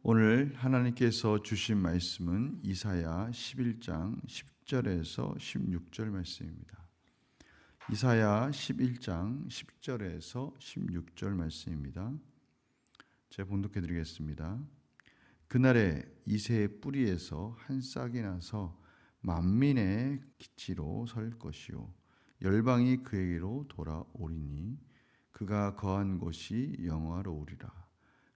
오늘 하나님께서 주신 말씀은 이사야 11장 10절에서 16절 말씀입니다. 이사야 11장 10절에서 16절 말씀입니다. 제가 봉독해 드리겠습니다. 그날에 이새의 뿌리에서 한 싹이 나서 만민의 기치로 설 것이요 열방이 그에게로 돌아오리니 그가 거한 곳이 영화로우리라.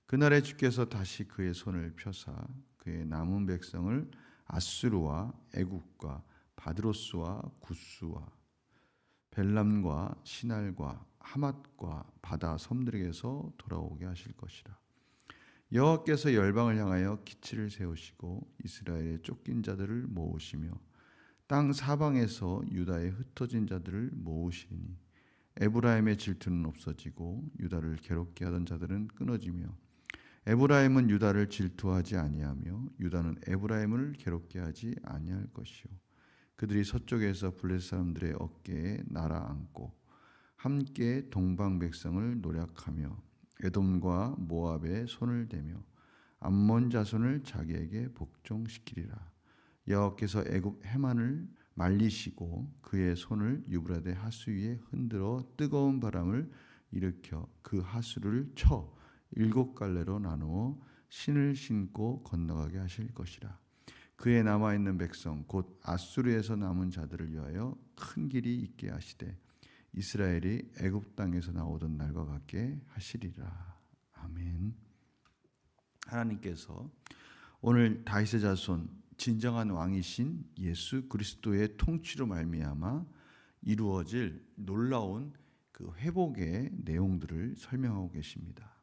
그날에 주께서 다시 그의 손을 펴사 그의 남은 백성을 아수르와 애굽과 바드로스와 구스와 벨람과 시날과 하맛과 바다 섬들에게서 돌아오게 하실 것이라. 여호와께서 열방을 향하여 기치를 세우시고 이스라엘의 쫓긴 자들을 모으시며 땅 사방에서 유다의 흩어진 자들을 모으시리니 에브라임의 질투는 없어지고 유다를 괴롭게 하던 자들은 끊어지며 에브라임은 유다를 질투하지 아니하며 유다는 에브라임을 괴롭게 하지 아니할 것이요 그들이 서쪽에서 블레셋 사람들의 어깨에 날아앉고 함께 동방 백성을 노략하며 에돔과 모압에 손을 대며 암몬 자손을 자기에게 복종시키리라. 여호와께서 애굽 해만을 말리시고 그의 손을 유브라데 하수 위에 흔들어 뜨거운 바람을 일으켜 그 하수를 쳐 7갈래로 나누어 신을 신고 건너가게 하실 것이라. 그의 남아있는 백성 곧 아수르에서 남은 자들을 위하여 큰 길이 있게 하시되 이스라엘이 애굽 땅에서 나오던 날과 같게 하시리라. 아멘. 하나님께서 오늘 다윗의 자손 진정한 왕이신 예수 그리스도의 통치로 말미암아 이루어질 놀라운 그 회복의 내용들을 설명하고 계십니다.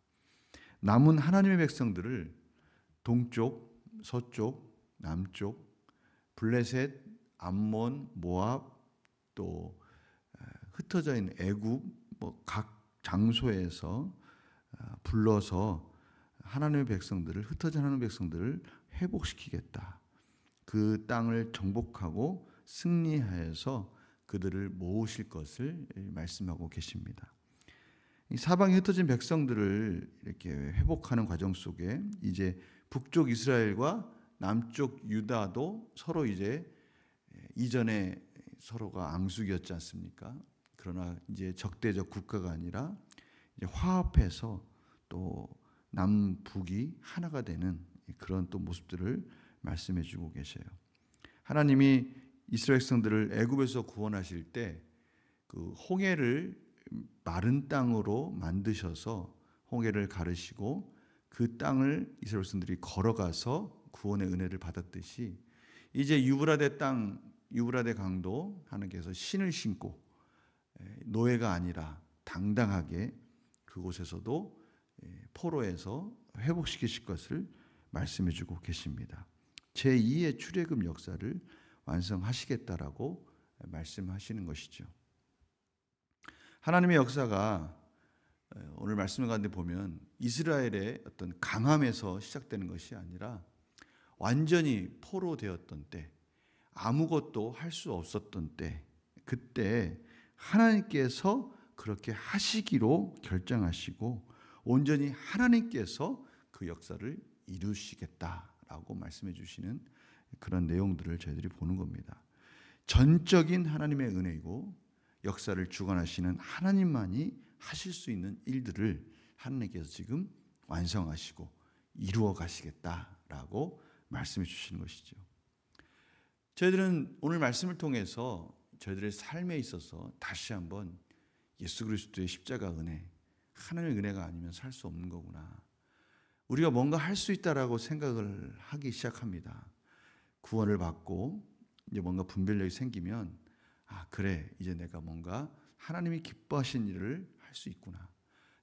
남은 하나님의 백성들을 동쪽, 서쪽, 남쪽, 블레셋, 암몬, 모압, 또 흩어져 있는 애굽 각 장소에서 불러서 하나님의 백성들을 흩어져 하나님의 백성들을 회복시키겠다. 그 땅을 정복하고 승리하여서 그들을 모으실 것을 말씀하고 계십니다. 사방에 흩어진 백성들을 이렇게 회복하는 과정 속에 이제 북쪽 이스라엘과 남쪽 유다도 서로 이제 이전에 서로가 앙숙이었지 않습니까? 그러나 이제 적대적 국가가 아니라 이제 화합해서 또 남북이 하나가 되는 그런 또 모습들을 말씀해 주고 계셔요. 하나님이 이스라엘 백성들을 애굽에서 구원하실 때 그 홍해를 마른 땅으로 만드셔서 홍해를 가르시고 그 땅을 이스라엘 백성들이 걸어가서 구원의 은혜를 받았듯이 이제 유브라데 땅, 유브라데 강도 하나님께서 신을 신고 노예가 아니라 당당하게 그곳에서도 포로에서 회복시키실 것을 말씀해 주고 계십니다. 제2의 출애굽 역사를 완성하시겠다라고 말씀하시는 것이죠. 하나님의 역사가 오늘 말씀 가운데 보면 이스라엘의 어떤 강함에서 시작되는 것이 아니라 완전히 포로 되었던 때, 아무것도 할 수 없었던 때, 그때 하나님께서 그렇게 하시기로 결정하시고 온전히 하나님께서 그 역사를 이루시겠다라고 말씀해 주시는 그런 내용들을 저희들이 보는 겁니다. 전적인 하나님의 은혜이고 역사를 주관하시는 하나님만이 하실 수 있는 일들을 하나님께서 지금 완성하시고 이루어 가시겠다라고 말씀해 주시는 것이죠. 저희들은 오늘 말씀을 통해서 저희들의 삶에 있어서 다시 한번 예수 그리스도의 십자가 은혜, 하나님의 은혜가 아니면 살 수 없는 거구나. 우리가 뭔가 할 수 있다라고 생각을 하기 시작합니다. 구원을 받고 이제 뭔가 분별력이 생기면 아, 그래. 이제 내가 뭔가 하나님이 기뻐하신 일을 할 수 있구나.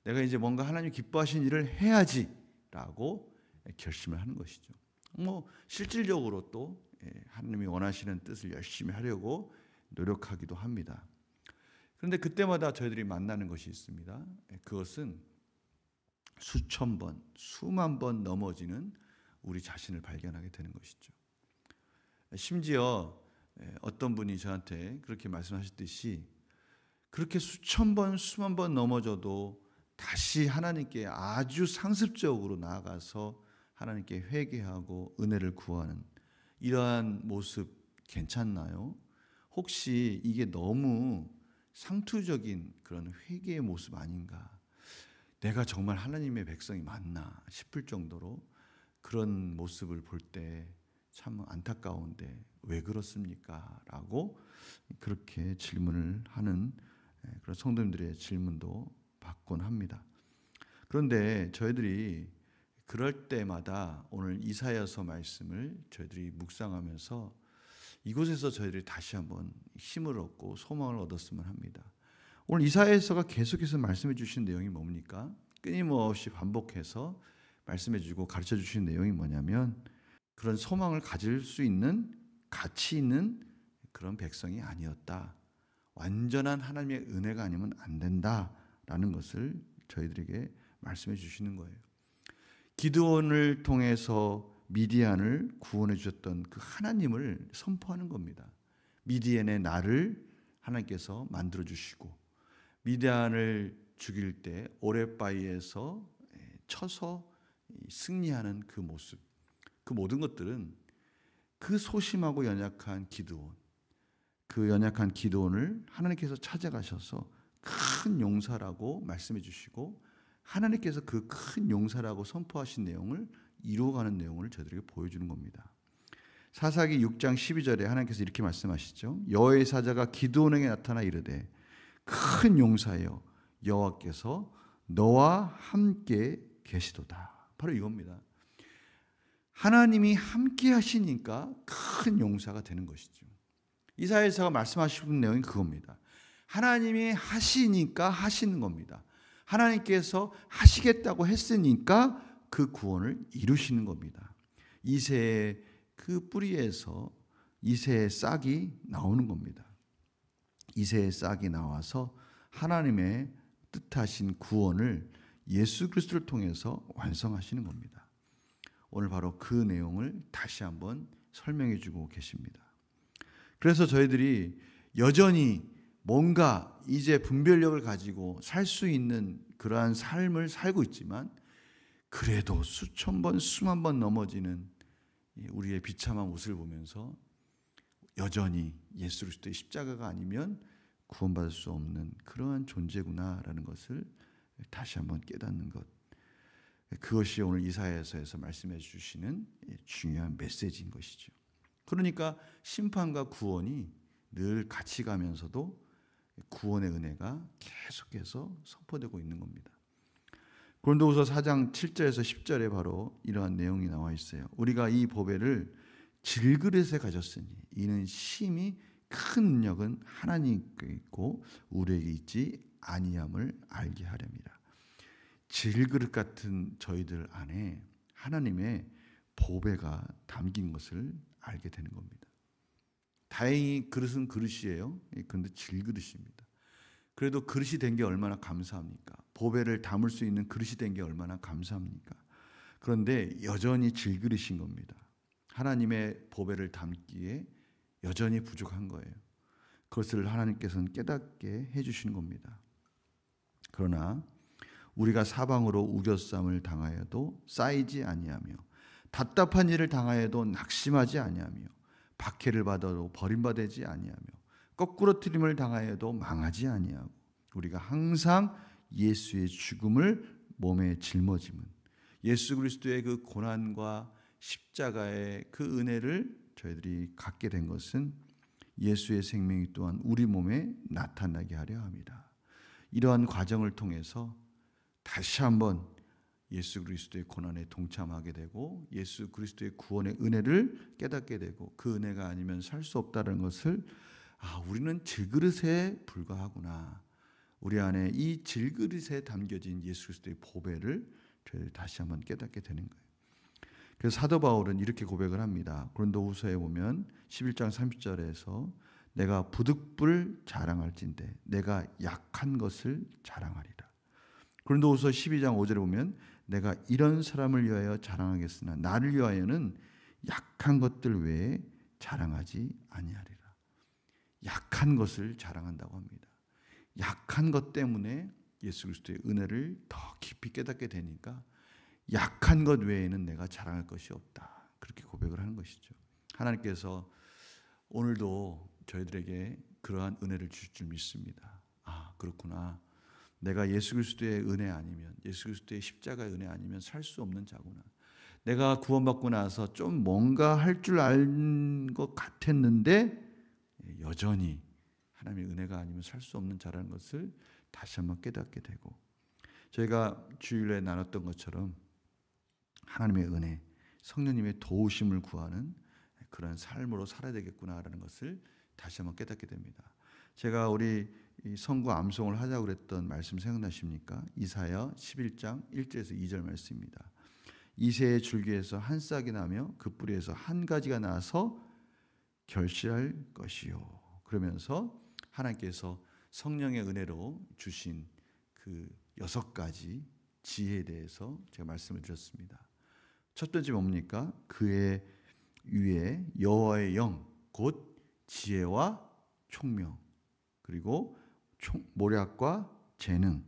내가 이제 뭔가 하나님이 기뻐하신 일을 해야지 라고 결심을 하는 것이죠. 실질적으로 또 하나님이 원하시는 뜻을 열심히 하려고 노력하기도 합니다. 그런데 그때마다 저희들이 만나는 것이 있습니다. 그것은 수천 번, 수만 번 넘어지는 우리 자신을 발견하게 되는 것이죠. 심지어 어떤 분이 저한테 그렇게 말씀하셨듯이 그렇게 수천 번, 수만 번 넘어져도 다시 하나님께 아주 상습적으로 나아가서 하나님께 회개하고 은혜를 구하는 이러한 모습 괜찮나요? 혹시 이게 너무 상투적인 그런 회개의 모습 아닌가? 내가 정말 하나님의 백성이 맞나 싶을 정도로 그런 모습을 볼 때 참 안타까운데 왜 그렇습니까? 라고 그렇게 질문을 하는 그런 성도님들의 질문도 받곤 합니다. 그런데 저희들이 그럴 때마다 오늘 이사야서 말씀을 저희들이 묵상하면서 이곳에서 저희들이 다시 한번 힘을 얻고 소망을 얻었으면 합니다. 오늘 이사야서가 계속해서 말씀해 주신 내용이 뭡니까? 끊임없이 반복해서 말씀해 주고 가르쳐 주신 내용이 뭐냐면 그런 소망을 가질 수 있는 가치 있는 그런 백성이 아니었다. 완전한 하나님의 은혜가 아니면 안 된다라는 것을 저희들에게 말씀해 주시는 거예요. 기드온을 통해서 미디안을 구원해 주셨던 그 하나님을 선포하는 겁니다. 미디안의 나를 하나님께서 만들어 주시고 미디안을 죽일 때 오레바이에서 쳐서 승리하는 그 모습, 그 모든 것들은 그 소심하고 연약한 기드온, 그 연약한 기드온을 하나님께서 찾아가셔서 큰 용사라고 말씀해 주시고 하나님께서 그 큰 용사라고 선포하신 내용을 이루어가는 내용을 저희들에게 보여주는 겁니다. 사사기 6장 12절에 하나님께서 이렇게 말씀하시죠. 여호와의 사자가 기드온에게 나타나 이르되 큰 용사여 여호와께서 너와 함께 계시도다. 바로 이겁니다. 하나님이 함께 하시니까 큰 용사가 되는 것이죠. 이사야서가 말씀하시는 내용이 그겁니다. 하나님이 하시니까 하시는 겁니다. 하나님께서 하시겠다고 했으니까 그 구원을 이루시는 겁니다. 이새의 그 뿌리에서 이새의 싹이 나오는 겁니다. 이새의 싹이 나와서 하나님의 뜻하신 구원을 예수 그리스도를 통해서 완성하시는 겁니다. 오늘 바로 그 내용을 다시 한번 설명해 주고 계십니다. 그래서 저희들이 여전히 뭔가 이제 분별력을 가지고 살 수 있는 그러한 삶을 살고 있지만 그래도 수천 번, 수만 번 넘어지는 우리의 비참한 모습을 보면서 여전히 예수 그리스도의 십자가가 아니면 구원받을 수 없는 그러한 존재구나라는 것을 다시 한번 깨닫는 것. 그것이 오늘 이사야서에서 말씀해 주시는 중요한 메시지인 것이죠. 그러니까 심판과 구원이 늘 같이 가면서도 구원의 은혜가 계속해서 선포되고 있는 겁니다. 고린도후서 4장 7절에서 10절에 바로 이러한 내용이 나와 있어요. 우리가 이 보배를 질그릇에 가졌으니 이는 심히 큰 능력은 하나님께 있고 우리에게 있지 아니함을 알게 하렵니다. 질그릇 같은 저희들 안에 하나님의 보배가 담긴 것을 알게 되는 겁니다. 다행히 그릇은 그릇이에요. 그런데 질그릇입니다. 그래도 그릇이 된 게 얼마나 감사합니까? 보배를 담을 수 있는 그릇이 된 게 얼마나 감사합니까? 그런데 여전히 질그릇인 겁니다. 하나님의 보배를 담기에 여전히 부족한 거예요. 그것을 하나님께서는 깨닫게 해주시는 겁니다. 그러나 우리가 사방으로 우겨쌈을 당하여도 쌓이지 아니하며 답답한 일을 당하여도 낙심하지 아니하며 박해를 받아도 버림받지 아니하며 거꾸로 트림을 당하여도 망하지 아니하고 우리가 항상 예수의 죽음을 몸에 짊어짐은 예수 그리스도의 그 고난과 십자가의 그 은혜를 저희들이 갖게 된 것은 예수의 생명이 또한 우리 몸에 나타나게 하려 합니다. 이러한 과정을 통해서 다시 한번 예수 그리스도의 고난에 동참하게 되고 예수 그리스도의 구원의 은혜를 깨닫게 되고 그 은혜가 아니면 살 수 없다는 것을 우리는 질그릇에 불과하구나. 우리 안에 이 질그릇에 담겨진 예수 그리스도의 보배를 저희 다시 한번 깨닫게 되는 거예요. 그래서 사도 바울은 이렇게 고백을 합니다. 고린도후서에 보면 11장 30절에서 내가 부득불 자랑할진대 내가 약한 것을 자랑하리라. 고린도후서 12장 5절에 보면 내가 이런 사람을 위하여 자랑하겠으나 나를 위하여는 약한 것들 외에 자랑하지 아니하리라. 약한 것을 자랑한다고 합니다. 약한 것 때문에 예수 그리스도의 은혜를 더 깊이 깨닫게 되니까 약한 것 외에는 내가 자랑할 것이 없다. 그렇게 고백을 하는 것이죠. 하나님께서 오늘도 저희들에게 그러한 은혜를 주실 줄 믿습니다. 아, 그렇구나. 내가 예수 그리스도의 은혜 아니면, 예수 그리스도의 십자가의 은혜 아니면 살 수 없는 자구나. 내가 구원받고 나서 좀 뭔가 할 줄 알 것 같았는데 여전히 하나님의 은혜가 아니면 살 수 없는 자라는 것을 다시 한번 깨닫게 되고, 저희가 주일에 나눴던 것처럼 하나님의 은혜, 성령님의 도우심을 구하는 그런 삶으로 살아야 되겠구나라는 것을 다시 한번 깨닫게 됩니다. 제가 우리 선구 암송을 하자고 그랬던 말씀 생각나십니까? 이사야 11장 1절에서 2절 말씀입니다. 이새의 줄기에서 한 싹이 나며 그 뿌리에서 한 가지가 나서 결실할 것이요. 그러면서 하나님께서 성령의 은혜로 주신 그 6가지 지혜에 대해서 제가 말씀을 드렸습니다. 첫 번째 뭡니까? 그의 위에 여호와의 영, 곧 지혜와 총명, 그리고 모략과 재능,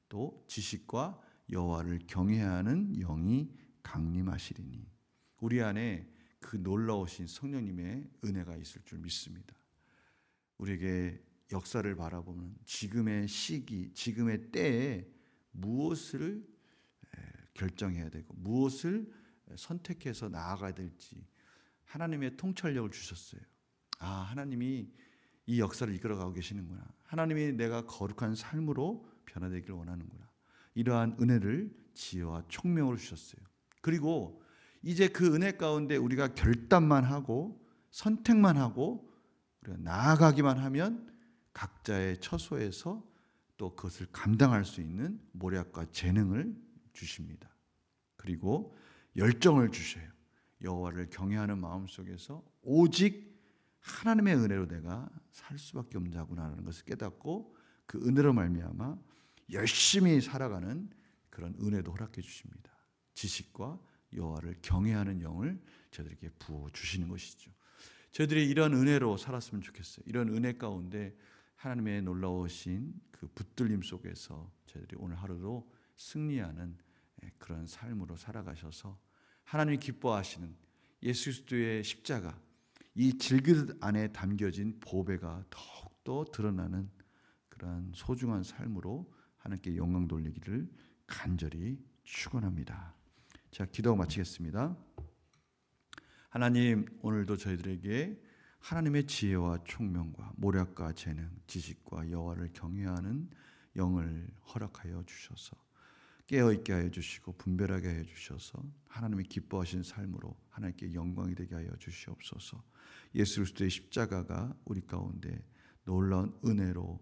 또 지식과 여호와를 경외하는 영이 강림하시리니. 우리 안에 그 놀라우신 성령님의 은혜가 있을 줄 믿습니다. 우리에게 역사를 바라보면 지금의 시기, 지금의 때에 무엇을 결정해야 되고 무엇을 선택해서 나아가야 될지 하나님의 통찰력을 주셨어요. 아, 하나님이 이 역사를 이끌어가고 계시는구나. 하나님이 내가 거룩한 삶으로 변화되기를 원하는구나. 이러한 은혜를 지혜와 총명으로 주셨어요. 그리고 이제 그 은혜 가운데 우리가 결단만 하고 선택만 하고 우리가 나아가기만 하면 각자의 처소에서 또 그것을 감당할 수 있는 모략과 재능을 주십니다. 그리고 열정을 주셔요. 여호와를 경외하는 마음 속에서 오직 하나님의 은혜로 내가 살 수밖에 없는 자구나라는 것을 깨닫고 그 은혜로 말미암아 열심히 살아가는 그런 은혜도 허락해 주십니다. 지식과 여호와를 경외하는 영을 저희들에게 부어 주시는 것이죠. 저희들이 이런 은혜로 살았으면 좋겠어요. 이런 은혜 가운데 하나님의 놀라우신 그 붙들림 속에서 저희들이 오늘 하루도 승리하는 그런 삶으로 살아가셔서 하나님이 기뻐하시는 예수 그리스도의 십자가, 이 질그릇 안에 담겨진 보배가 더욱더 드러나는 그러한 소중한 삶으로 하나님께 영광 돌리기를 간절히 축원합니다. 자, 기도 마치겠습니다. 하나님, 오늘도 저희들에게 하나님의 지혜와 총명과 모략과 재능, 지식과 여호와를 경외하는 영을 허락하여 주셔서 깨어있게 하여 주시고 분별하게 하여 주셔서 하나님이 기뻐하신 삶으로 하나님께 영광이 되게 하여 주시옵소서. 예수 그리스도의 십자가가 우리 가운데 놀라운 은혜로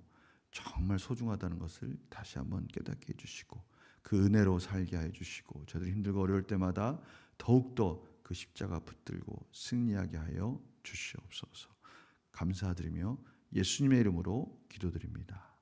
정말 소중하다는 것을 다시 한번 깨닫게 해주시고 그 은혜로 살게 하여 주시고 저희들이 힘들고 어려울 때마다 더욱더 그 십자가 붙들고 승리하게 하여 주시옵소서. 감사드리며 예수님의 이름으로 기도드립니다.